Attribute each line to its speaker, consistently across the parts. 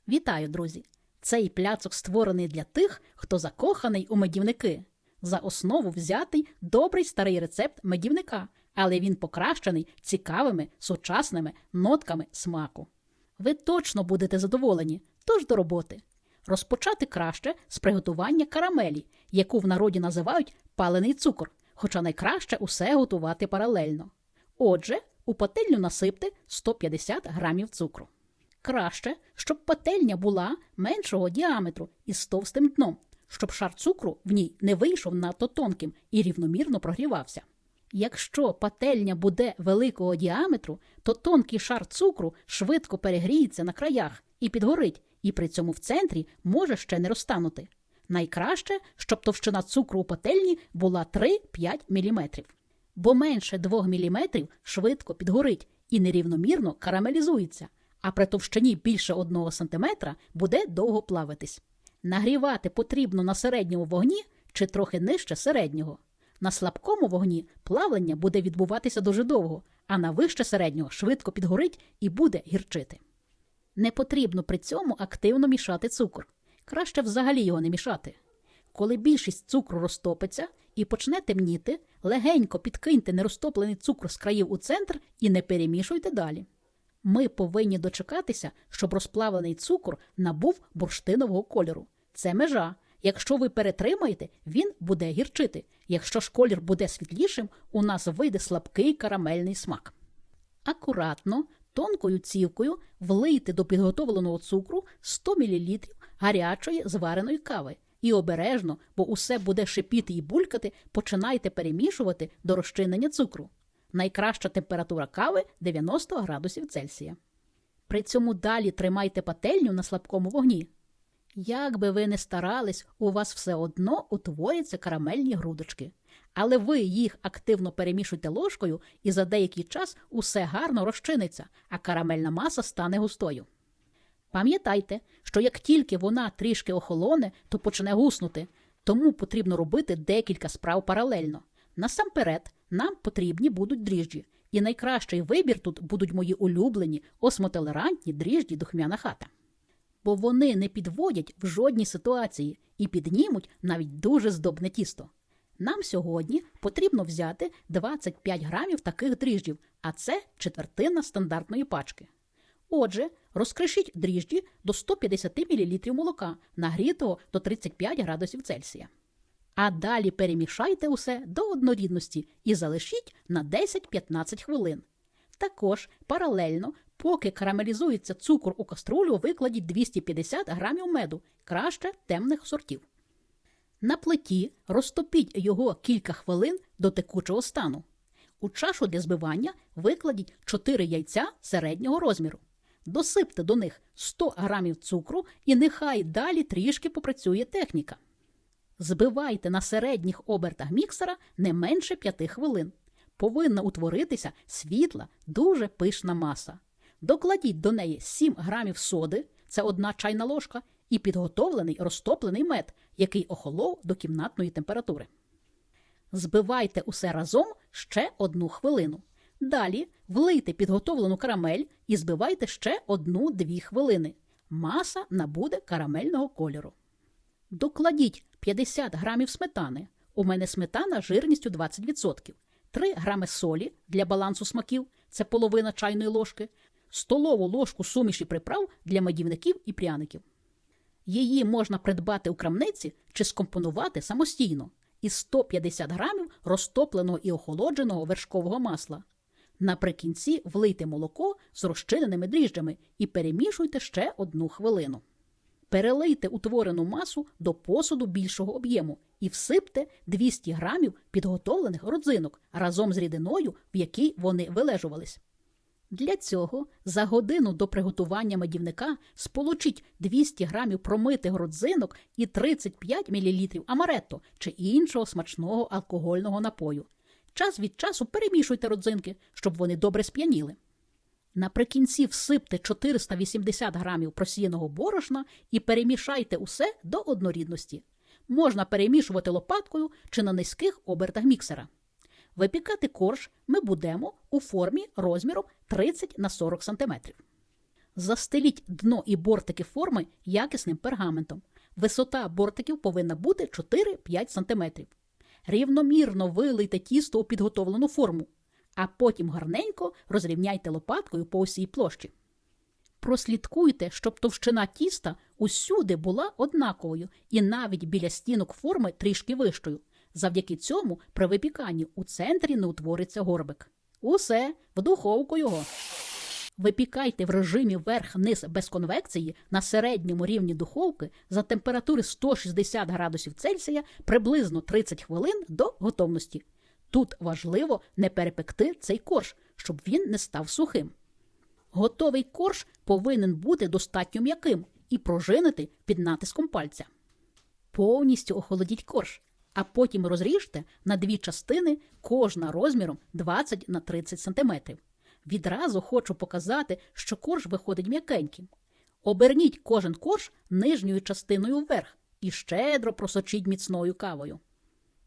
Speaker 1: Вітаю, друзі! Цей пляцок створений для тих, хто закоханий у медівники. За основу взятий добрий старий рецепт медівника, але він покращений цікавими, сучасними нотками смаку. Ви точно будете задоволені, тож до роботи. Розпочати краще з приготування карамелі, яку в народі називають палений цукор, хоча найкраще усе готувати паралельно. Отже, у пательню насипте 150 грамів цукру. Краще, щоб пательня була меншого діаметру із товстим дном, щоб шар цукру в ній не вийшов надто тонким і рівномірно прогрівався. Якщо пательня буде великого діаметру, то тонкий шар цукру швидко перегріється на краях і підгорить, і при цьому в центрі може ще не розтанути. Найкраще, щоб товщина цукру у пательні була 3-5 мм. Бо менше 2 мм швидко підгорить і нерівномірно карамелізується, а при товщині більше 1 см буде довго плавитись. Нагрівати потрібно на середньому вогні чи трохи нижче середнього. На слабкому вогні плавлення буде відбуватися дуже довго, а на вище середнього швидко підгорить і буде гірчити. Не потрібно при цьому активно мішати цукор. Краще взагалі його не мішати. Коли більшість цукру розтопиться і почне темніти, легенько підкиньте нерозтоплений цукор з країв у центр і не перемішуйте далі. Ми повинні дочекатися, щоб розплавлений цукор набув бурштинового кольору. Це межа. Якщо ви перетримаєте, він буде гірчити. Якщо ж колір буде світлішим, у нас вийде слабкий карамельний смак. Акуратно, тонкою цівкою влийте до підготовленого цукру 100 мл гарячої звареної кави. І обережно, бо усе буде шипіти і булькати, починайте перемішувати до розчинення цукру. Найкраща температура кави – 90 градусів Цельсія. При цьому далі тримайте пательню на слабкому вогні. Як би ви не старались, у вас все одно утворяться карамельні грудочки. Але ви їх активно перемішуйте ложкою, і за деякий час усе гарно розчиниться, а карамельна маса стане густою. Пам'ятайте, що як тільки вона трішки охолоне, то почне гуснути, тому потрібно робити декілька справ паралельно. Насамперед, нам потрібні будуть дріжджі, і найкращий вибір тут будуть мої улюблені осмотолерантні дріжджі «Духмяна хата». Бо вони не підводять в жодній ситуації і піднімуть навіть дуже здобне тісто. Нам сьогодні потрібно взяти 25 грамів таких дріжджів, а це четвертина стандартної пачки. Отже, розкришіть дріжджі до 150 мл молока, нагрітого до 35 градусів Цельсія. А далі перемішайте усе до однорідності і залишіть на 10-15 хвилин. Також паралельно, поки карамелізується цукор у каструлю, викладіть 250 грамів меду, краще темних сортів. На плиті розтопіть його кілька хвилин до текучого стану. У чашу для збивання викладіть 4 яйця середнього розміру. Досипте до них 100 грамів цукру і нехай далі трішки попрацює техніка. Збивайте на середніх обертах міксера не менше 5 хвилин. Повинна утворитися світла, дуже пишна маса. Докладіть до неї 7 грамів соди, це 1 чайна ложка, і підготовлений розтоплений мед, який охолов до кімнатної температури. Збивайте усе разом ще 1 хвилину. Далі влийте підготовлену карамель і збивайте ще 1-2 хвилини. Маса набуде карамельного кольору. Докладіть 50 грамів сметани. У мене сметана жирністю 20%. 3 грами солі для балансу смаків, це половина чайної ложки, столову ложку суміші приправ для медівників і пряників. Її можна придбати у крамниці чи скомпонувати самостійно із 150 грамів розтопленого і охолодженого вершкового масла. Наприкінці влийте молоко з розчиненими дріжджами і перемішуйте ще 1 хвилину. Перелийте утворену масу до посуду більшого об'єму і всипте 200 грамів підготовлених родзинок разом з рідиною, в якій вони вилежувались. Для цього за годину до приготування медівника сполучіть 200 грамів промитих родзинок і 35 мл амаретто чи іншого смачного алкогольного напою. Час від часу перемішуйте родзинки, щоб вони добре сп'яніли. Наприкінці всипте 480 грамів просіяного борошна і перемішайте усе до однорідності. Можна перемішувати лопаткою чи на низьких обертах міксера. Випікати корж ми будемо у формі розміром 30 на 40 см. Застеліть дно і бортики форми якісним пергаментом. Висота бортиків повинна бути 4-5 см. Рівномірно вилийте тісто у підготовлену форму, а потім гарненько розрівняйте лопаткою по усій площі. Прослідкуйте, щоб товщина тіста усюди була однаковою і навіть біля стінок форми трішки вищою. Завдяки цьому при випіканні у центрі не утвориться горбик. Усе, в духовку його. Випікайте в режимі верх-низ без конвекції на середньому рівні духовки за температури 160 градусів Цельсія приблизно 30 хвилин до готовності. Тут важливо не перепекти цей корж, щоб він не став сухим. Готовий корж повинен бути достатньо м'яким і пружинити під натиском пальця. Повністю охолодіть корж, а потім розріжте на дві частини, кожна розміром 20 на 30 см. Відразу хочу показати, що корж виходить м'якеньким. Оберніть кожен корж нижньою частиною вверх і щедро просочіть міцною кавою.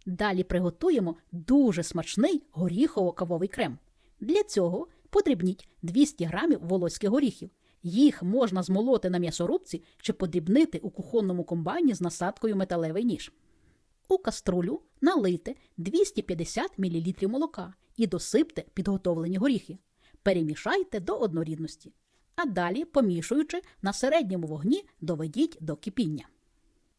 Speaker 1: Далі приготуємо дуже смачний горіхово-кавовий крем. Для цього подрібніть 200 г волоських горіхів. Їх можна змолоти на м'ясорубці чи подрібнити у кухонному комбайні з насадкою металевий ніж. У каструлю налийте 250 мл молока і досипте підготовлені горіхи. Перемішайте до однорідності. А далі, помішуючи, на середньому вогні доведіть до кипіння.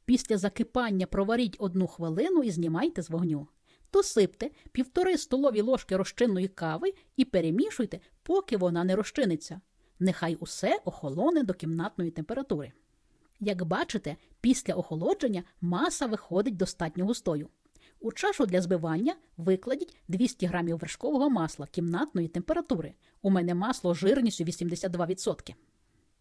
Speaker 1: Після закипання проваріть 1 хвилину і знімайте з вогню. Досипте 1,5 столові ложки розчинної кави і перемішуйте, поки вона не розчиниться. Нехай усе охолоне до кімнатної температури. Як бачите, після охолодження маса виходить достатньо густою. У чашу для збивання викладіть 200 г вершкового масла кімнатної температури. У мене масло жирністю 82%.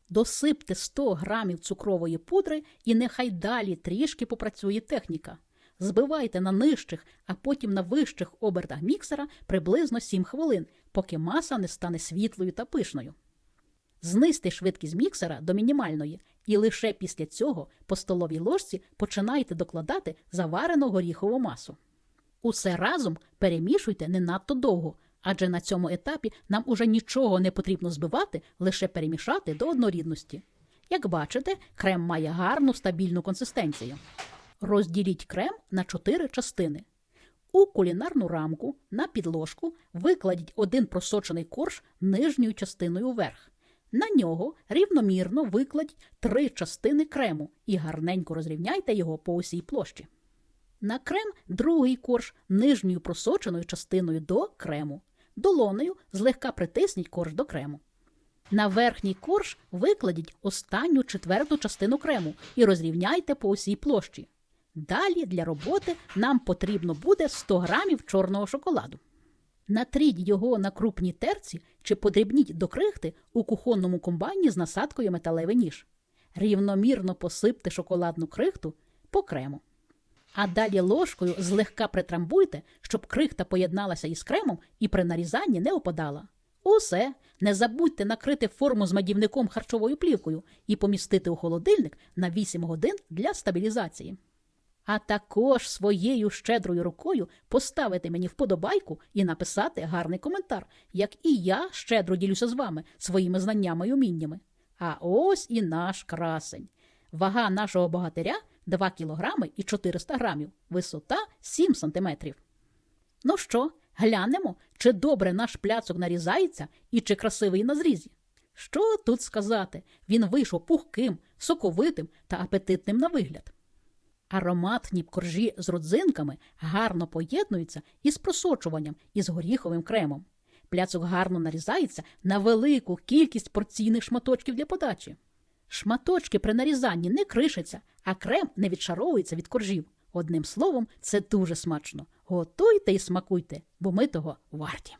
Speaker 1: Досипте 100 г цукрової пудри і нехай далі трішки попрацює техніка. Збивайте на нижчих, а потім на вищих обертах міксера приблизно 7 хвилин, поки маса не стане світлою та пишною. Знизьте швидкість міксера до мінімальної і лише після цього по столовій ложці починайте докладати заварену горіхову масу. Усе разом перемішуйте не надто довго, адже на цьому етапі нам уже нічого не потрібно збивати, лише перемішати до однорідності. Як бачите, крем має гарну стабільну консистенцію. Розділіть крем на 4 частини. У кулінарну рамку на підложку викладіть один просочений корж нижньою частиною вверх. На нього рівномірно викладіть 3 частини крему і гарненько розрівняйте його по усій площі. На крем другий корж нижньою просоченою частиною до крему. Долонею злегка притисніть корж до крему. На верхній корж викладіть останню 4-ту частину крему і розрівняйте по усій площі. Далі для роботи нам потрібно буде 100 г чорного шоколаду. Натріть його на крупній терці чи подрібніть до крихти у кухонному комбайні з насадкою металевий ніж. Рівномірно посипте шоколадну крихту по крему. А далі ложкою злегка притрамбуйте, щоб крихта поєдналася із кремом і при нарізанні не опадала. Усе! Не забудьте накрити форму з медівником харчовою плівкою і помістити у холодильник на 8 годин для стабілізації. А також своєю щедрою рукою поставити мені вподобайку і написати гарний коментар, як і я щедро ділюся з вами своїми знаннями і уміннями. А ось і наш красень. Вага нашого богатиря 2 кг і 400 грамів, висота 7 см. Ну що, глянемо, чи добре наш пляцок нарізається і чи красивий на зрізі. Що тут сказати, він вийшов пухким, соковитим та апетитним на вигляд. Ароматні коржі з родзинками гарно поєднуються із просочуванням і з горіховим кремом. Пляцок гарно нарізається на велику кількість порційних шматочків для подачі. Шматочки при нарізанні не кришаться, а крем не відшаровується від коржів. Одним словом, це дуже смачно. Готуйте і смакуйте, бо ми того варті.